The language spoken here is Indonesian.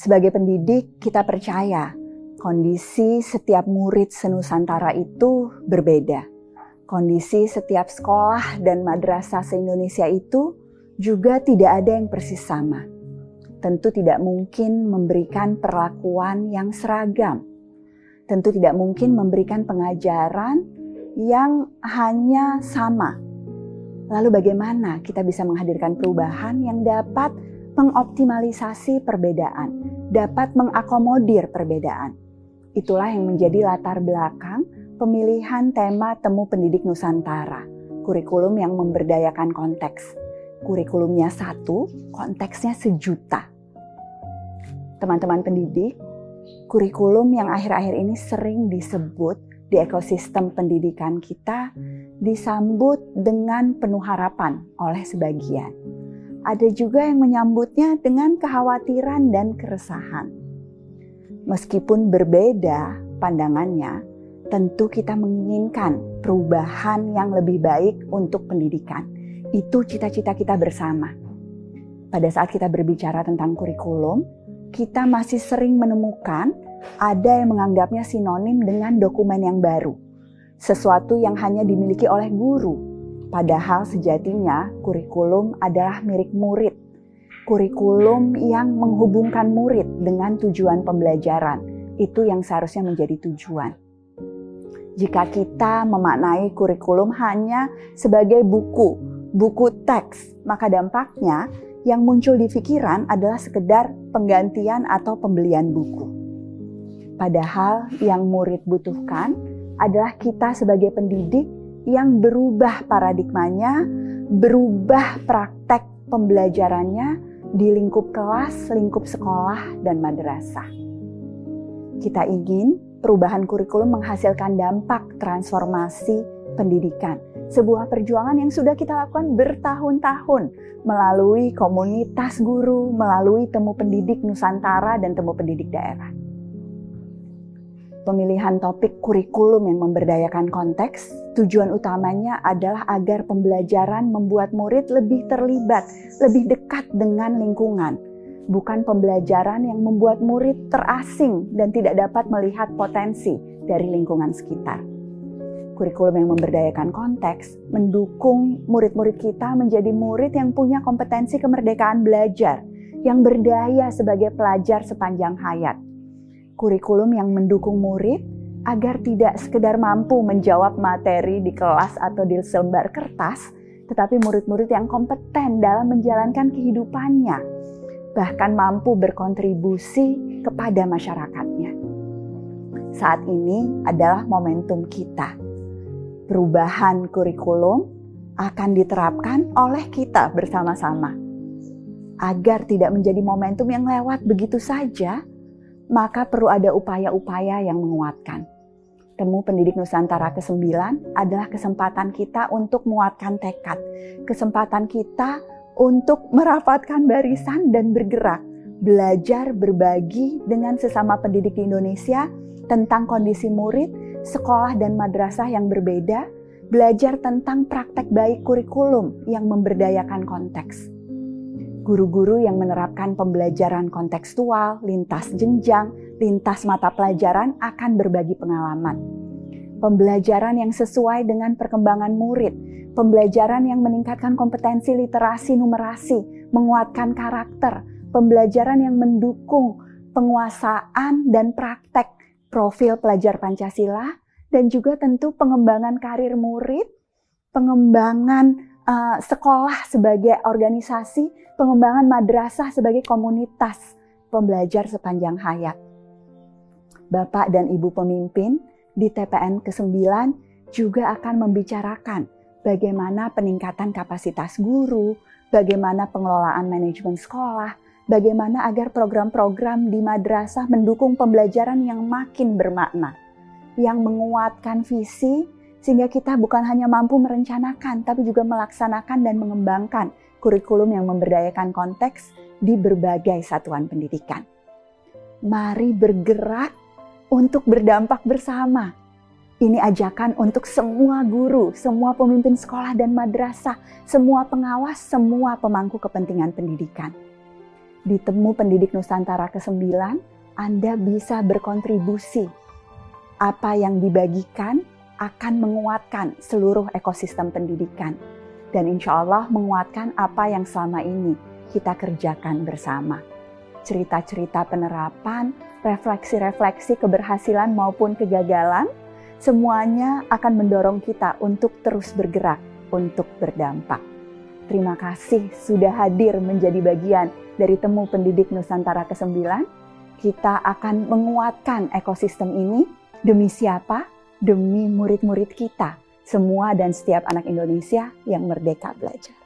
Sebagai pendidik, kita percaya kondisi setiap murid senusantara itu berbeda. Kondisi setiap sekolah dan madrasah se-Indonesia itu juga tidak ada yang persis sama. Tentu tidak mungkin memberikan perlakuan yang seragam. Tentu tidak mungkin memberikan pengajaran yang hanya sama. Lalu bagaimana kita bisa menghadirkan perubahan yang dapat mengoptimalisasi perbedaan, dapat mengakomodir perbedaan? Itulah yang menjadi latar belakang pemilihan tema Temu Pendidik Nusantara, kurikulum yang memberdayakan konteks. Kurikulumnya 1, konteksnya 1.000.000. Teman-teman pendidik, kurikulum yang akhir-akhir ini sering disebut di ekosistem pendidikan kita disambut dengan penuh harapan oleh sebagian. Ada juga yang menyambutnya dengan kekhawatiran dan keresahan. Meskipun berbeda pandangannya, tentu kita menginginkan perubahan yang lebih baik untuk pendidikan. Itu cita-cita kita bersama. Pada saat kita berbicara tentang kurikulum, kita masih sering menemukan ada yang menganggapnya sinonim dengan dokumen yang baru. Sesuatu yang hanya dimiliki oleh guru. Padahal sejatinya kurikulum adalah milik murid. Kurikulum yang menghubungkan murid dengan tujuan pembelajaran. Itu yang seharusnya menjadi tujuan. Jika kita memaknai kurikulum hanya sebagai buku teks, maka dampaknya yang muncul di pikiran adalah sekedar penggantian atau pembelian buku. Padahal yang murid butuhkan adalah kita sebagai pendidik yang berubah paradigmanya, berubah praktek pembelajarannya di lingkup kelas, lingkup sekolah, dan madrasah. Kita ingin perubahan kurikulum menghasilkan dampak transformasi pendidikan. Sebuah perjuangan yang sudah kita lakukan bertahun-tahun melalui komunitas guru, melalui Temu Pendidik Nusantara dan Temu Pendidik Daerah. Pemilihan topik kurikulum yang memberdayakan konteks, tujuan utamanya adalah agar pembelajaran membuat murid lebih terlibat, lebih dekat dengan lingkungan. Bukan pembelajaran yang membuat murid terasing dan tidak dapat melihat potensi dari lingkungan sekitar. Kurikulum yang memberdayakan konteks mendukung murid-murid kita menjadi murid yang punya kompetensi kemerdekaan belajar, yang berdaya sebagai pelajar sepanjang hayat. Kurikulum yang mendukung murid agar tidak sekedar mampu menjawab materi di kelas atau di selembar kertas, tetapi murid-murid yang kompeten dalam menjalankan kehidupannya, bahkan mampu berkontribusi kepada masyarakatnya. Saat ini adalah momentum kita. Perubahan kurikulum akan diterapkan oleh kita bersama-sama. Agar tidak menjadi momentum yang lewat begitu saja, maka perlu ada upaya-upaya yang menguatkan. Temu Pendidik Nusantara ke-9 adalah kesempatan kita untuk menguatkan tekad. Kesempatan kita untuk merapatkan barisan dan bergerak. Belajar berbagi dengan sesama pendidik di Indonesia tentang kondisi murid, sekolah dan madrasah yang berbeda. Belajar tentang praktek baik kurikulum yang memberdayakan konteks. Guru-guru yang menerapkan pembelajaran kontekstual, lintas jenjang, lintas mata pelajaran akan berbagi pengalaman. Pembelajaran yang sesuai dengan perkembangan murid, pembelajaran yang meningkatkan kompetensi literasi numerasi, menguatkan karakter, pembelajaran yang mendukung penguasaan dan praktek profil pelajar Pancasila, dan juga tentu pengembangan karir murid, pengembangan sekolah sebagai organisasi, pengembangan madrasah sebagai komunitas pembelajar sepanjang hayat. Bapak dan Ibu pemimpin di TPN ke-9 juga akan membicarakan bagaimana peningkatan kapasitas guru, bagaimana pengelolaan manajemen sekolah, bagaimana agar program-program di madrasah mendukung pembelajaran yang makin bermakna, yang menguatkan visi, sehingga kita bukan hanya mampu merencanakan, tapi juga melaksanakan dan mengembangkan kurikulum yang memberdayakan konteks di berbagai satuan pendidikan. Mari bergerak untuk berdampak bersama. Ini ajakan untuk semua guru, semua pemimpin sekolah dan madrasah, semua pengawas, semua pemangku kepentingan pendidikan. Di Temu Pendidik Nusantara ke-9, Anda bisa berkontribusi. Apa yang dibagikan akan menguatkan seluruh ekosistem pendidikan. Dan insya Allah menguatkan apa yang selama ini kita kerjakan bersama. Cerita-cerita penerapan, refleksi-refleksi keberhasilan maupun kegagalan, semuanya akan mendorong kita untuk terus bergerak, untuk berdampak. Terima kasih sudah hadir menjadi bagian dari Temu Pendidik Nusantara ke-9. Kita akan menguatkan ekosistem ini demi siapa? Demi murid-murid kita, semua dan setiap anak Indonesia yang merdeka belajar.